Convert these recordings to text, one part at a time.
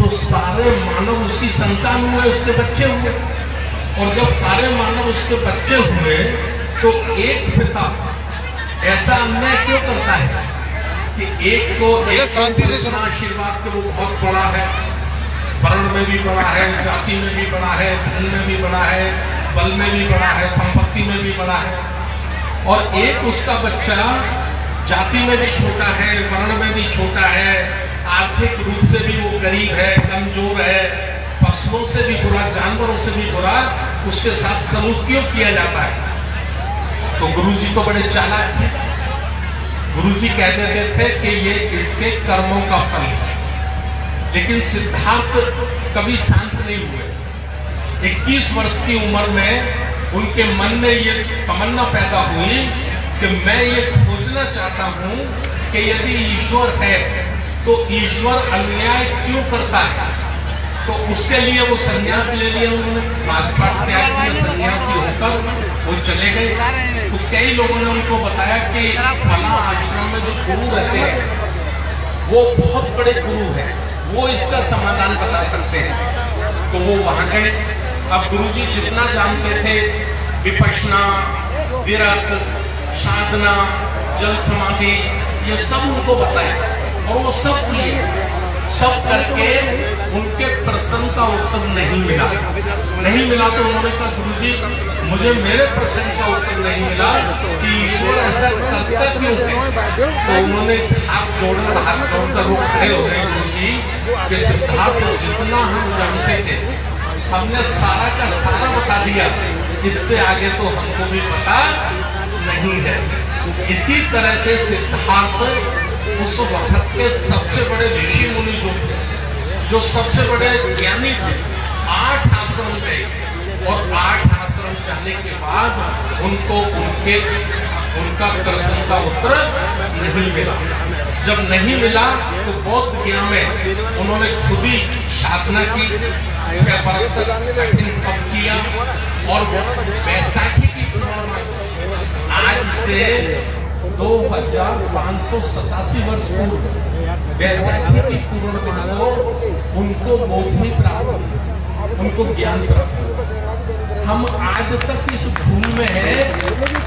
तो सारे मानव उसकी संतान हुए, उससे बच्चे हुए। और जब सारे मानव उसके बच्चे हुए तो एक पिता ऐसा अन्याय क्यों करता है कि एक को इतना आशीर्वाद के वो बहुत बड़ा है, वर्ण में भी बड़ा है, जाति में भी बड़ा है, धन में भी बड़ा है, बल में भी बड़ा है, संपत्ति में भी बड़ा है, और एक उसका बच्चा जाति में भी छोटा है, वर्ण में भी छोटा है, आर्थिक रूप से भी वो गरीब है, कमजोर है, पशुओं से भी बुरा, जानवरों से भी बुरा उसके साथ सलूक क्यों किया जाता है। तो गुरुजी तो बड़े चालाक थे। गुरुजी कह देते थे कि ये इसके कर्मों का फल है। लेकिन सिद्धार्थ कभी शांत नहीं हुए। 21 वर्ष की उम्र में उनके मन में ये तमन्ना पैदा हुई कि मैं ये खोजना चाहता हूं कि यदि ईश्वर है तो ईश्वर अन्याय क्यों करता है। तो उसके लिए वो सन्यास ले लिया उन्होंने, राजपाट त्याग किया, सन्यासी होकर वो चले गए। तो कई लोगों ने उनको बताया कि फला आश्रम में जो गुरु रहते हैं वो बहुत बड़े गुरु हैं, वो इसका समाधान बता सकते हैं। तो वो वहां गए। अब गुरुजी जितना जानते थे, विपश्यना, विरत, साधना, जल समाधि, ये सब उनको बताया और वो सब किए। सब करके उनके प्रश्न का उत्तर नहीं मिला। तो उन्होंने कहा गुरुजी मुझे मेरे प्रश्न का उत्तर नहीं मिला कि ईश्वर ऐसा करता क्यों है। तो उन्होंने हाथ जोड़कर वो खड़े हो गए गुरुजी कि सिद्धार्थ जितना हम जानते थे हमने सारा का सारा बता दिया, इससे आगे तो हमको भी पता नहीं है। इसी तरह से सिद्धार्थ उस वक्त के सबसे बड़े ऋषि मुनि जो सबसे बड़े ज्ञानी थे, 8 आश्रम गए और 8 आश्रम जाने के बाद उनको उनका प्रश्न का उत्तर नहीं मिला। जब नहीं मिला तो बौद्ध ज्ञान में उन्होंने खुद ही साधना की, 6 बरस तक कठिन तप किया और बैसाखी की आज से 2587 वर्ष पूर्व बैसाखी की पूर्णिमा को उनको बोधि प्राप्त हुई, उनको ज्ञान प्राप्त हुआ। हम आज तक इस भूमि में हैं,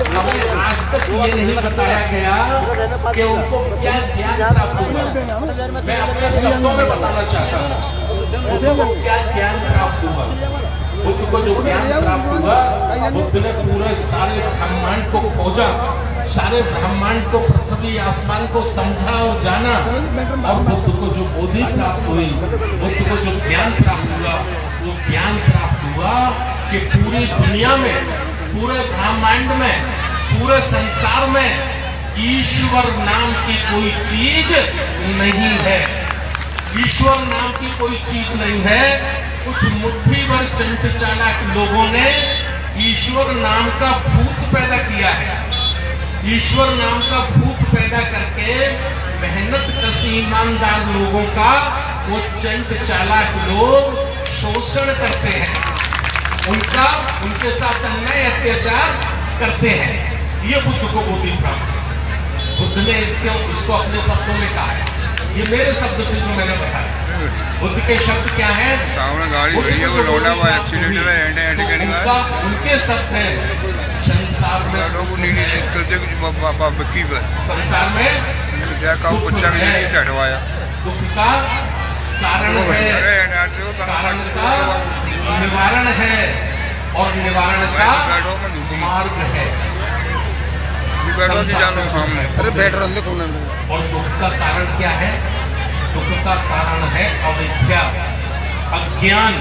हमें आज तक ये नहीं बताया गया कि उनको क्या ज्ञान प्राप्त हुआ। मैं अपने शब्दों में बताना चाहता हूँ उनको क्या ज्ञान प्राप्त हुआ। बुद्ध को जो ज्ञान प्राप्त हुआ, बुद्ध ने पूरे सारे ब्रह्मांड को खोजा, सारे ब्रह्मांड को, पृथ्वी आसमान को समझा और जाना। और बुद्ध को जो बोधि प्राप्त हुई, बुद्ध को जो ज्ञान प्राप्त हुआ, वो ज्ञान प्राप्त हुआ कि पूरी दुनिया में, पूरे ब्रह्मांड में, पूरे संसार में ईश्वर नाम की कोई चीज नहीं है। ईश्वर नाम की कोई चीज नहीं है। कुछ मुट्ठी भर चंट चालाक लोगों ने ईश्वर नाम का भूत पैदा किया है। ईश्वर नाम का भूत पैदा करके मेहनत कशी ईमानदार लोगों का वो चंट चालाक लोग शोषण करते हैं, उनके साथ अन्याय अत्याचार करते हैं। ये बुद्ध को बोधि प्राप्त है। बुद्ध ने इसको अपने शब्दों में कहा है, ये मेरे शब्द थे जो मैंने बताया। बुद्ध के शब्द क्या है? उनके शब्द हैं संसार में दुख का कारण है, कारण का निवारण है और निवारण का मार्ग है। अरे बैठ रहे और दुख का कारण क्या है? दुख का कारण है अविद्या, अज्ञान।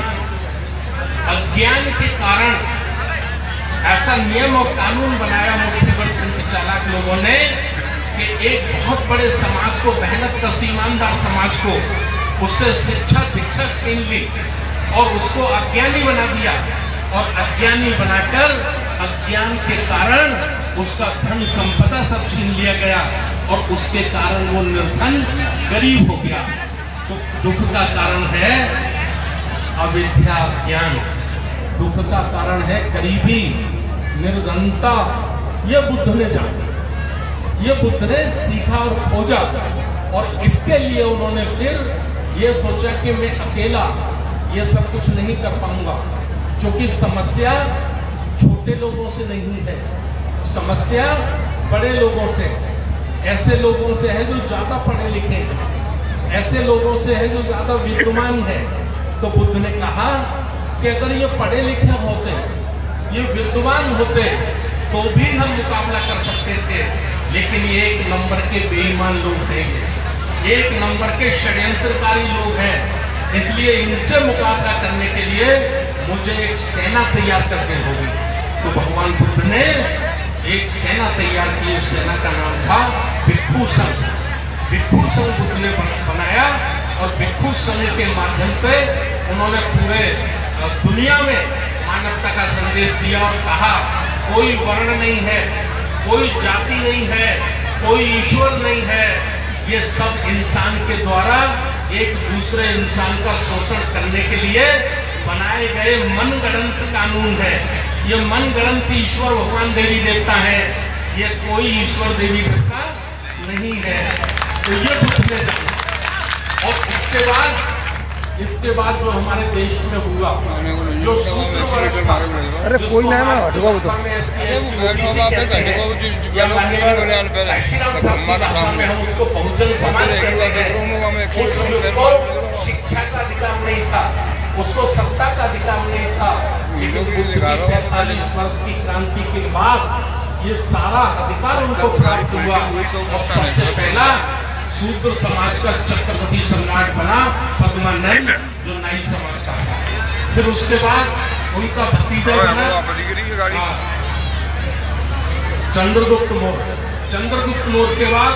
अज्ञान के कारण ऐसा नियम और कानून बनाया मुट्ठीभर चंट चालाक लोगों ने कि एक बहुत बड़े समाज को, मेहनत का ईमानदार समाज को, उससे शिक्षा दीक्षा छीन ली और उसको अज्ञानी बना दिया। और अज्ञानी बनाकर अज्ञान के कारण उसका धन संपदा सब छीन लिया गया और उसके कारण वो निर्धन गरीब हो गया। तो दुख का कारण है अविद्या, ज्ञान। दुख का कारण है गरीबी, निर्धनता। ये बुद्ध ने जाना, ये बुद्ध ने सीखा और खोजा और इसके लिए उन्होंने फिर ये सोचा कि मैं अकेला ये सब कुछ नहीं कर पाऊंगा, क्योंकि समस्या छोटे लोगों से नहीं है, समस्या बड़े लोगों से, ऐसे लोगों से है जो ज्यादा पढ़े लिखे हैं, ऐसे लोगों से है जो ज्यादा विद्वान है। तो बुद्ध ने कहा कि अगर ये पढ़े लिखे होते, ये विद्वान होते, तो भी हम मुकाबला कर सकते थे, लेकिन ये एक नंबर के बेईमान लोग थे, एक नंबर के षड्यंत्रकारी लोग हैं, इसलिए इनसे मुकाबला करने के लिए मुझे एक सेना तैयार करनी होगी। तो भगवान बुद्ध ने एक सेना तैयार की, उस सेना का नाम था भिक्षु संघ। भिक्षु संघ बुद्ध ने बनाया और भिक्षु संघ के माध्यम से उन्होंने पूरे दुनिया में मानवता का संदेश दिया और कहा कोई वर्ण नहीं है, कोई जाति नहीं है, कोई ईश्वर नहीं है, ये सब इंसान के द्वारा एक दूसरे इंसान का शोषण करने के लिए बनाए गए मनगढ़ंत कानून है। ये मनगढ़ंत ईश्वर भगवान देवी देवता है, ये कोई ईश्वर देवी देवता नहीं है। तो ये बुद्ध ने जाना। और इसके बाद जो हमारे देश में हुआ, जो सूत्र अरे कोई ना है हटवा वो तो हम उसको बहुजन समाज कहते हैं। उस युग को शिक्षा का अधिकार नहीं था, उसको सत्ता का अधिकार नहीं था, लेकिन 45 वर्ष की क्रांति के बाद ये सारा अधिकार उनको प्राप्त हुआ। और सबसे पहला शूद्र समाज का चक्रवर्ती सम्राट बना पद्मानंद, जो नाई समाज का था। फिर उसके बाद उनका भतीजा बना चंद्रगुप्त मौर्य। चंद्रगुप्त मौर्य के बाद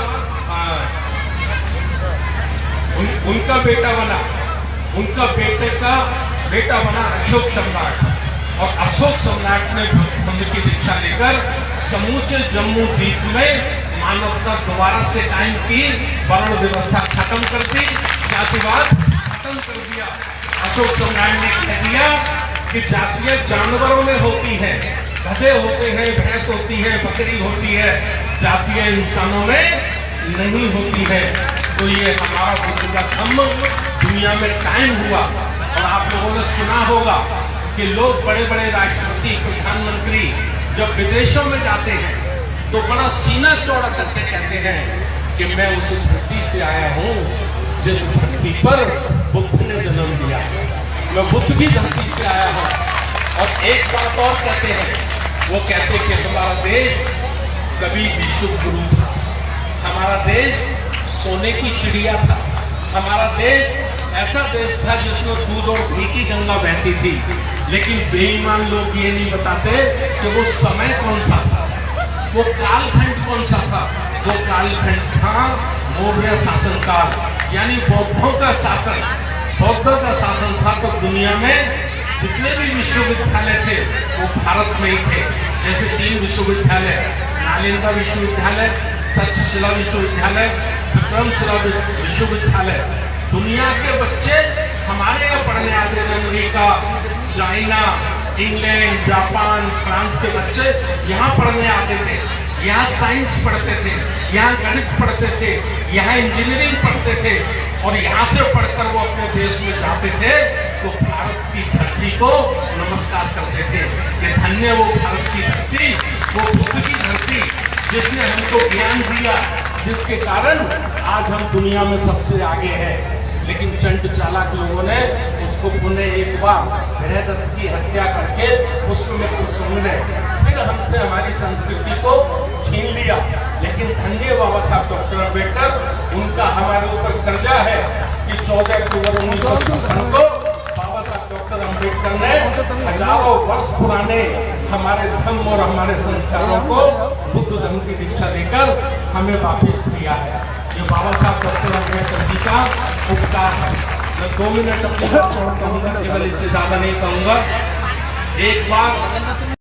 उनका बेटा बना, उनका बेटा बना अशोक सम्राट। और अशोक सम्राट ने बुद्ध की दीक्षा लेकर समूचे जम्मू द्वीप में मानवता दोबारा से कायम की, वर्ण व्यवस्था खत्म कर दी, जातिवाद खत्म कर दिया। अशोक सम्राट ने कह दिया कि जातियां जानवरों में होती है, गधे होते हैं, भैंस होती है, बकरी होती है, जातियां इंसानों में नहीं होती है। तो ये हमारा बुद्ध का धम्म दुनिया में कायम हुआ। और आप लोगों ने सुना होगा कि लोग बड़े बड़े राष्ट्रपति, प्रधानमंत्री जब विदेशों में जाते हैं तो बड़ा सीना चौड़ा करके कहते हैं कि मैं उस धरती से आया हूं जिस धरती पर बुद्ध ने जन्म दिया, मैं बुद्ध की धरती से आया हूं। और एक बात और कहते हैं, वो कहते हैं कि हमारा देश कभी विश्व गुरु था, हमारा देश सोने की चिड़िया था, हमारा देश ऐसा देश था जिसमें दूध और घी की गंगा बहती थी। लेकिन बेईमान लोग ये नहीं बताते कि वो समय कौन सा था, वो कालखंड कौन सा था। वो कालखंड था मौर्य शासनकाल, यानी बौद्धों का शासन। बौद्धों का शासन था तो दुनिया में जितने भी विश्वविद्यालय थे वो भारत में ही थे। जैसे 3 विश्वविद्यालय, नालंदा विश्वविद्यालय, तक्षशिला विश्वविद्यालय, विक्रमशिला विश्वविद्यालय। दुनिया के बच्चे हमारे यहाँ पढ़ने आते थे, America, China, England, Japan, France के बच्चे यहाँ पढ़ने आते थे, यहाँ साइंस पढ़ते थे, यहाँ गणित पढ़ते थे, यहाँ इंजीनियरिंग पढ़ते थे। और यहाँ से पढ़कर वो अपने देश में जाते थे तो भारत की धरती को नमस्कार करते थे कि धन्य वो भारत की धरती, वो बुद्ध की धरती जिसने हमको ज्ञान दिया, जिसके कारण आज हम दुनिया में सबसे आगे हैं। लेकिन चंड चालाक लोगों ने उसको पुनः एक बार बृहदत्त की हत्या करके उसमें उन्होंने फिर हमसे हमारी संस्कृति को छीन लिया। लेकिन धन्य बाबा साहब डॉक्टर अम्बेडकर, उनका हमारे ऊपर कर्जा है कि 14 अक्टूबर 1956 को बाबा साहब डॉक्टर अम्बेडकर ने हजारों वर्ष पुराने हमारे धर्म और हमारे संस्कारों को बुद्ध धर्म की दीक्षा देकर हमें वापस दिया है। ये बाबा साहब डॉक्टर अम्बेडकर जी का उपकार है। मैं 2 मिनट अपनी बात कहूंगा, केवल इससे ज्यादा नहीं कहूंगा। एक बार